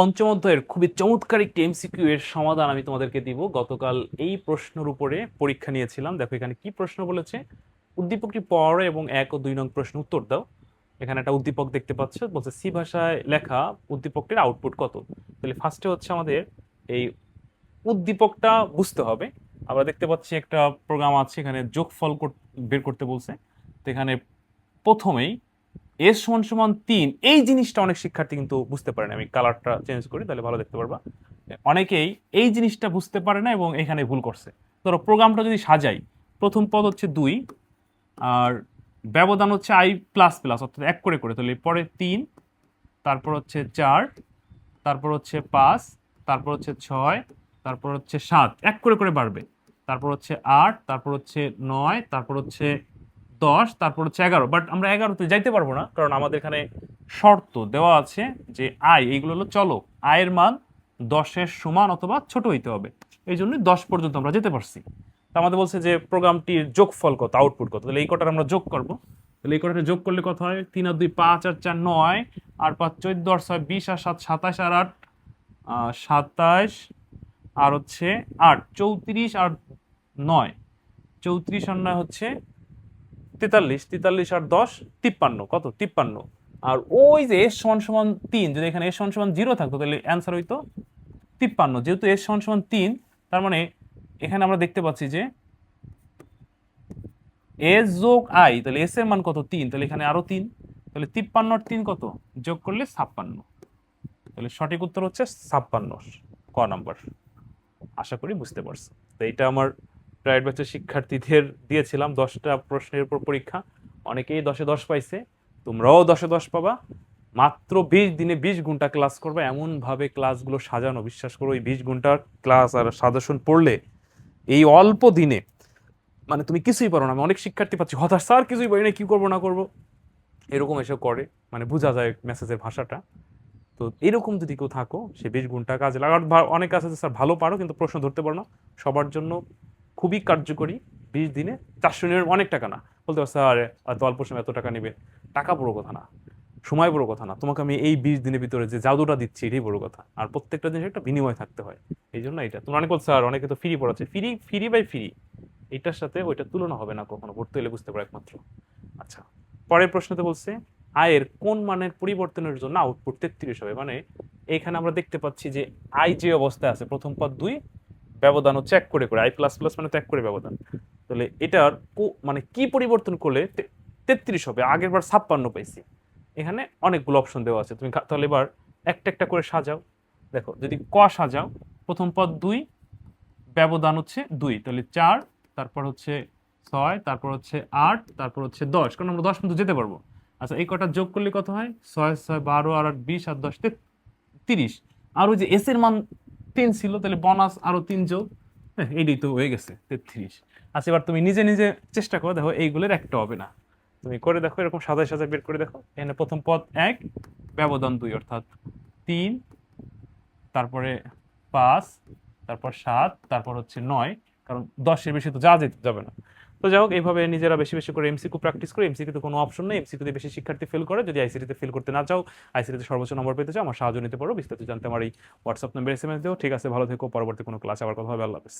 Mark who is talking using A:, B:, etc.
A: পঞ্চম অধ্যায়ের খুবই চমৎকার একটি এমসিকিউ এর সমাধান আমি তোমাদেরকে দিব। গতকাল এই প্রশ্নের উপরে পরীক্ষা নিয়েছিলাম। দেখো এখানে কি প্রশ্ন বলেছে, উদ্দীপকটি পড়ো এবং 1 ও 2 নং প্রশ্ন উত্তর দাও। এখানে একটা উদ্দীপক দেখতে পাচ্ছ, বলছে সি ভাষায় লেখা উদ্দীপকটির আউটপুট কত। তাহলে ফার্স্টে হচ্ছে আমাদের এই উদ্দীপকটা বুঝতে হবে। আমরা দেখতে পাচ্ছি একটা প্রোগ্রাম আছে, এখানে যোগফল বের করতে বলছে। তো এখানে প্রথমেই এস সমান সমান 3, এই জিনিসটা অনেক শিক্ষার্থী কিন্তু বুঝতে পারে না। আমি কালারটা চেঞ্জ করি তাহলে ভালো দেখতে পারবা। অনেকেই এই জিনিসটা বুঝতে পারে না এবং এখানে ভুল করছে। ধরো প্রোগ্রামটা যদি সাজাই, প্রথম পদ হচ্ছে 2 আর ব্যবধান হচ্ছে আই প্লাস প্লাস অর্থাৎ এক করে করে, তাহলে পরে 3, তারপর হচ্ছে 4, তারপর হচ্ছে 5, তারপর হচ্ছে 6, তারপর হচ্ছে 7, এক করে করে বাড়বে। তারপর হচ্ছে 8, তারপর হচ্ছে 9, তারপর হচ্ছে 10, তারপর হচ্ছে 11। বাট আমরা 11তে যাইতে পারবো না, কারণ আমাদের এখানে শর্ত দেওয়া আছে যে আই, এইগুলো হলো চলক, আয়ের মান 10-এর সমান অথবা ছোট হইতে হবে। এই জন্য 10 পর্যন্ত আমরা যেতে পারছি। তো আমাদের বলছে যে প্রোগ্রামটির যোগফল কত, আউটপুট কত। তাহলে এই কটার আমরা যোগ করব। তাহলে এই কটার যোগ করলে কত হয়, 3 আর 2 5 আর 4 9 আর 5 14 আর 6 20 আর 7 27 আর 8 27 আর হচ্ছে 8 34 আর 9 34 আর 9 হচ্ছে 43, 43 আর 10 53, কত 53। আর ওই যে এস সমান সমান 3, যদি এখানে এস সমান সমান 0 থাকতো তাহলে অ্যান্সার হইতো 53। যেহেতু এস সমান সমান 3, তার মানে এখানে আমরা দেখতে পাচ্ছি যে এস যোগ আই, তাহলে এস এর মান কত 3, তাহলে এখানে আরো 3, তাহলে 53 আর 3 কত, যোগ করলে 56। তাহলে সঠিক উত্তর হচ্ছে 56, ক নাম্বার। আশা করি বুঝতে পারছো। তো এটা আমার প্রাইভেট ব্যাচের শিক্ষার্থীদের দিয়েছিলাম 10টা প্রশ্নের উপর পরীক্ষা। অনেকেই 10-এ 10 পাইছে, তোমরাও 10-এ 10 পাবা। মাত্র 20 দিনে 20 ঘন্টা ক্লাস করবে, এমন ভাবে ক্লাসগুলো সাজানো, বিশ্বাস করো এই 20 ঘন্টার ক্লাস আর সাজেশন পড়লে এই অল্প দিনে মানে তুমি কিছুই পারো না। আমি অনেক শিক্ষার্থী পাচ্ছি হতাশ, স্যার কিছুই পারি না, কি করবো না করবো, এরকম এসব করে, মানে বোঝা যায় মেসেজের ভাষাটা। তো এরকম যদি কেউ থাকো, সে 20 ঘন্টা কাজে লাগার, অনেক আছে স্যার ভালো পারো কিন্তু প্রশ্ন ধরতে পারো না, সবার জন্য খুবই কার্যকরী। 20 দিনে 400 অনেক টাকা না, বলতে পারছো স্যার এত অল্প সময় এত টাকা নেবে। টাকা বড় কথা না, সময় বড় কথা না, তোমাকে আমি এই 20 দিনের ভিতরে যে জাদুটা দিচ্ছি এটাই বড় কথা। আর প্রত্যেকটা জিনিস একটা বিনিময় থাকতে হয়। এই জন্য এটা তোমরা অনেক বলছো স্যার অনেকে তো ফ্রি পড়াচ্ছে, ফ্রি ফ্রি বাই ফ্রি, এটার সাথে ওইটা তুলনা হবে না কখনো, ভর্তি হলে বুঝতে পারো একমাত্র। আচ্ছা, পরের প্রশ্নতে বলছে আয়ের কোন মানের পরিবর্তনের জন্য আউটপুট 33 হবে। মানে এখানে আমরা দেখতে পাচ্ছি যে আই যে অবস্থায় আছে, প্রথম পদ 2, ব্যবধান হচ্ছে এক করে করে, আই প্লাস প্লাস মানে তো এক করে ব্যবধান। তাহলে এটার মানে কি পরিবর্তন করলে 33 হবে। আগের বার 56 পাইছি। এখানে অনেকগুলো অপশন দেওয়া আছে, তুমি তাহলে এবার একটা একটা করে সাজাও। দেখো যদি ক সাজাও, প্রথম পদ 2, ব্যবধান হচ্ছে 2, তাহলে 4, তারপর হচ্ছে 6, তারপর হচ্ছে 8, তারপর হচ্ছে 10, কারণ আমরা 10 পর্যন্ত যেতে পারবো। আচ্ছা এই কটা যোগ করলে কত হয়, 6 6 12 আর 8 20 আর 10 30। আর ওই যে এস এর মান 3 ছিল, তাহলে বোনাস আরো 3 যোগ, হ্যাঁ এইটাই তো হয়ে গেছে 33। আচ্ছা এবার তুমি নিজে নিজে চেষ্টা করো, দেখো এইগুলোর একটা হবে না। তুমি করে দেখো, এরকম সাজায় সাজায় বের করে দেখো। এখানে প্রথম পদ 1, ব্যবধান 2 অর্থাৎ 3, তারপরে 5, তারপর 7, তারপর হচ্ছে 9, কারণ 10-এর বেশি তো যেতে যাবে না। তো যাই হোক, এইভাবে নিজেরা বেশি বেশি করে এমসিকিউ প্র্যাকটিস করে। এমসিকিউতে কোনো অপশন নেই, এমসিকিউতে বেশি শিক্ষার্থী ফেল করে। যদি আইসিটিতে ফেল করতে না চাও, আইসিটিতে সর্বোচ্চ নম্বর পেতে চাও, আমার সাহায্য নিতে পারো। বিস্তারিত জানতে আমার এই হোয়াটসঅ্যাপ নাম্বার এসএমএস দিও। ঠিক আছে, ভালো থেকো, পরবর্তী কোনো ক্লাসে আবার কথা হবে। আল্লাহ হাফেজ।